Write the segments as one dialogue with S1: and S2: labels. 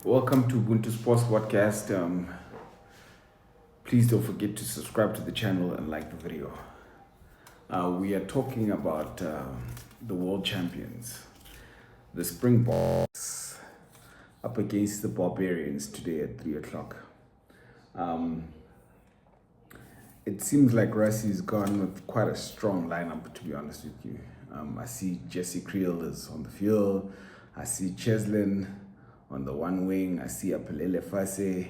S1: Welcome to Ubuntu Sports Podcast. Please don't forget to subscribe to the channel and like the video. We are talking about the world champions, the Springboks, up against the Barbarians today at 3 o'clock. It seems like Rassi's gone with quite a strong lineup, to be honest with you. I see Jesse Creel is on the field. I see Cheslin on the one wing. I see Apelele Fase.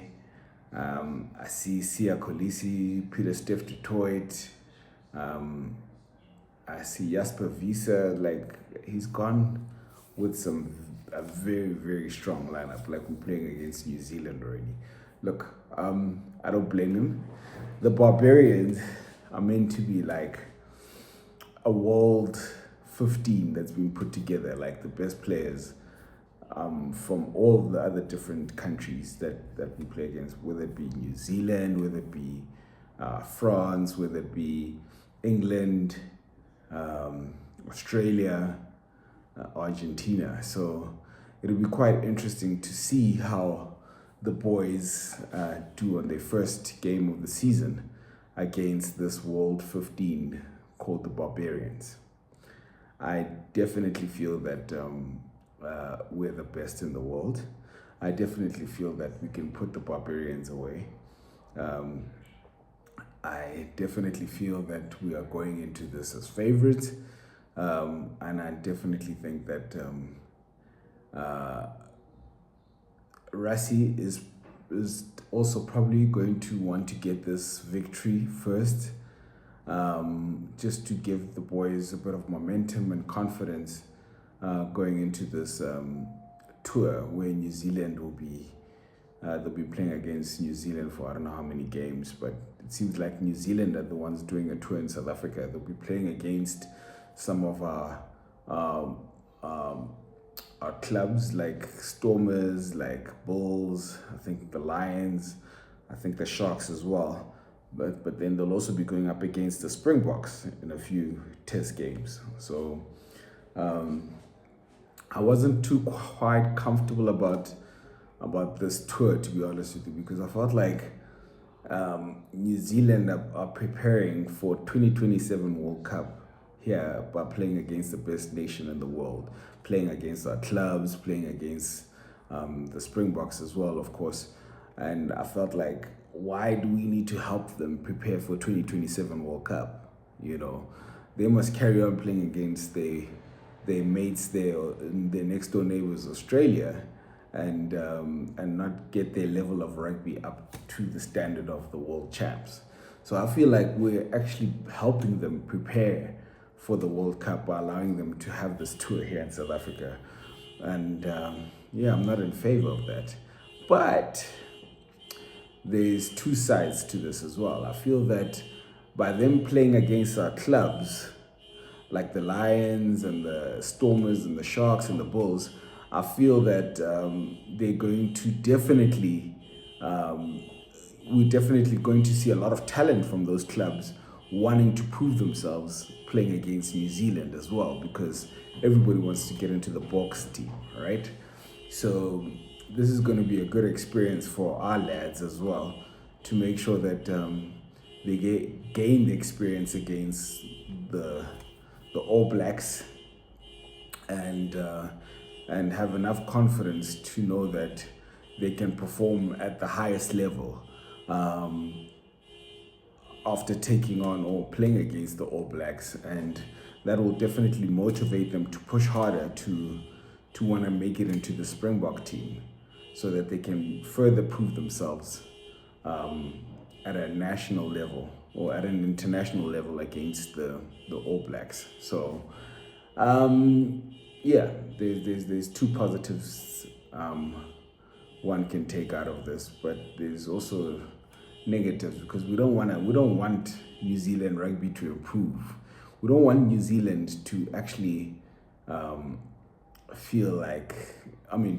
S1: I see Sia Kolisi, Peter Steph Detroit. I see Jasper Visa. Like, he's gone with a very, very strong lineup. Like, we're playing against New Zealand already. Look, I don't blame him. The Barbarians are meant to be like a world 15 that's been put together, like the best players from all the other different countries that we play against, whether it be New Zealand, whether it be France, whether it be England, Australia, Argentina. So it'll be quite interesting to see how the boys do on their first game of the season against this World 15 called the Barbarians. I definitely feel that we're the best in the world. I definitely feel that we can put the Barbarians away. I definitely feel that we are going into this as favorites. And I definitely think that Rassi is also probably going to want to get this victory first, just to give the boys a bit of momentum and confidence going into this tour where New Zealand will be. They'll be playing against New Zealand for I don't know how many games, but it seems like New Zealand are the ones doing a tour in South Africa. They'll be playing against some of our clubs like Stormers, like Bulls, I think the Lions, I think the Sharks as well. But then they'll also be going up against the Springboks in a few test games. So I wasn't too quite comfortable about this tour, to be honest with you, because I felt like New Zealand are preparing for 2027 World Cup here by playing against the best nation in the world, playing against our clubs, playing against the Springboks as well, of course. And I felt like, why do we need to help them prepare for 2027 World Cup? You know, they must carry on playing against their mates there, their next door neighbors, Australia, and not get their level of rugby up to the standard of the world champs. So I feel like we're actually helping them prepare for the World Cup by allowing them to have this tour here in South Africa. And yeah, I'm not in favor of that. But there's two sides to this as well. I feel that by them playing against our clubs, like the Lions and the Stormers and the Sharks and the Bulls, I feel that they're going to we're definitely going to see a lot of talent from those clubs wanting to prove themselves playing against New Zealand as well, because everybody wants to get into the box team, right? So this is going to be a good experience for our lads as well, to make sure that they gain the experience against the All Blacks, and have enough confidence to know that they can perform at the highest level after taking on or playing against the All Blacks, and that will definitely motivate them to push harder to want to make it into the Springbok team, so that they can further prove themselves at a national level or at an international level against the All Blacks. So yeah, there's two positives one can take out of this, but there's also negatives, because we don't want New Zealand rugby to improve. We don't want New Zealand to actually feel like,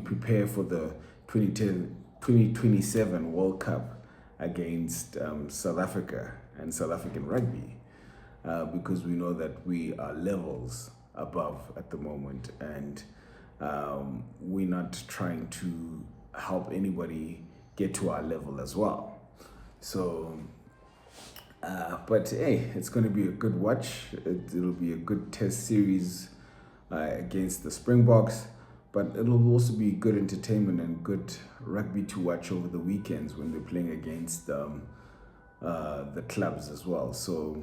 S1: prepare for the 2027 World Cup against South Africa and South African rugby, because we know that we are levels above at the moment, and we're not trying to help anybody get to our level as well. So, but hey, it's going to be a good watch. It'll be a good test series against the Springboks, but it'll also be good entertainment and good rugby to watch over the weekends when they're playing against the clubs as well. So,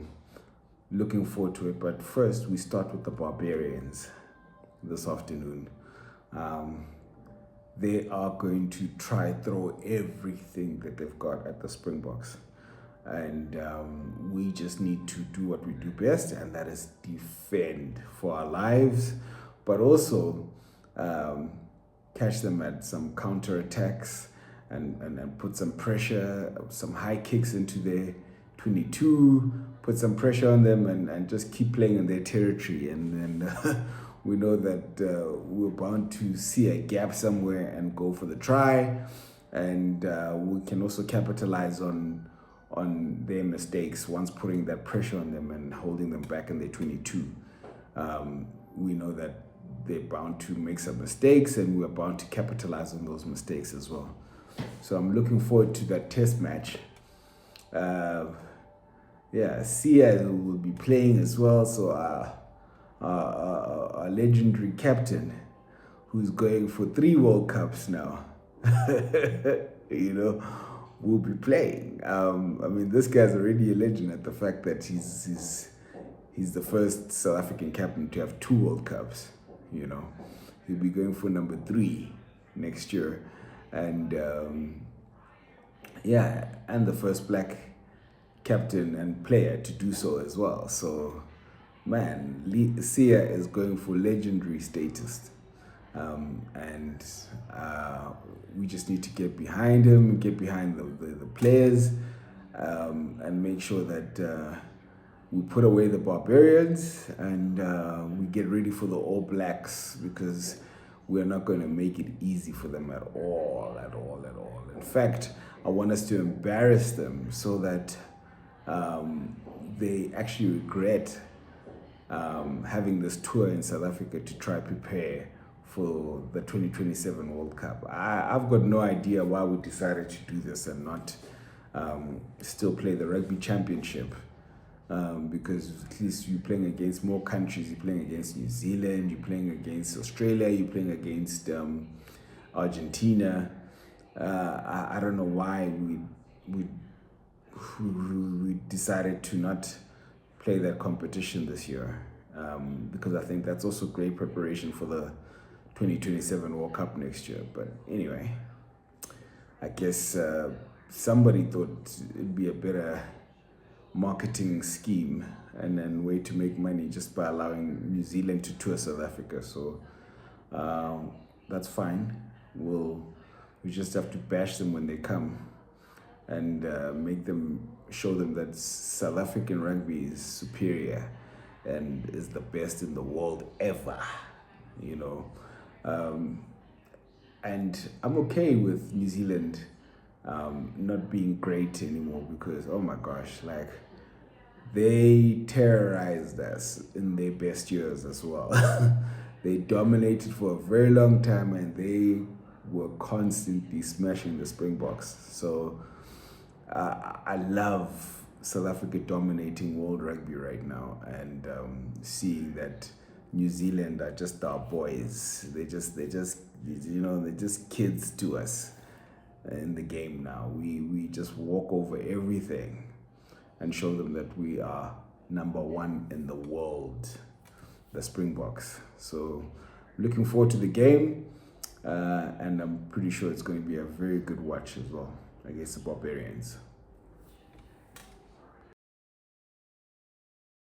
S1: looking forward to it. But first, we start with the Barbarians this afternoon. They are going to try throw everything that they've got at the Springboks. And we just need to do what we do best, and that is defend for our lives, but also catch them at some counter attacks and put some pressure, some high kicks into their 22, put some pressure on them, and just keep playing in their territory. And then we know that we're bound to see a gap somewhere and go for the try, and we can also capitalize on their mistakes once putting that pressure on them and holding them back in their 22. We know that they're bound to make some mistakes, and we're bound to capitalize on those mistakes as well. So I'm looking forward to that test match. Sia will be playing as well. So our legendary captain, who's going for 3 World Cups now, will be playing. This guy's already a legend at the fact that he's the first South African captain to have 2 World Cups. He'll be going for number 3 next year, and and the first black captain and player to do so as well. So, man, Sia is going for legendary status. And we just need to get behind him, get behind the players, and make sure that we put away the Barbarians, and we get ready for the All Blacks, because we're not going to make it easy for them at all. In fact, I want us to embarrass them so that they actually regret having this tour in South Africa to try prepare for the 2027 World Cup. I've got no idea why we decided to do this and not still play the Rugby Championship, because at least you're playing against more countries. You're playing against New Zealand, you're playing against Australia, you're playing against Argentina. I don't know why we decided to not play that competition this year, because I think that's also great preparation for the 2027 World Cup next year. But anyway, I guess somebody thought it'd be a better marketing scheme and then way to make money just by allowing New Zealand to tour South Africa. So that's fine. We just have to bash them when they come and show them that South African rugby is superior and is the best in the world ever, and I'm okay with New Zealand not being great anymore, because oh my gosh, they terrorized us in their best years as well. They dominated for a very long time, and they were constantly smashing the Springboks. So I love South Africa dominating world rugby right now, and seeing that New Zealand are just our boys. They're just kids to us in the game now. We just walk over everything and show them that we are number 1 in the world, the Springboks. So looking forward to the game, and I'm pretty sure it's going to be a very good watch as well against the Barbarians.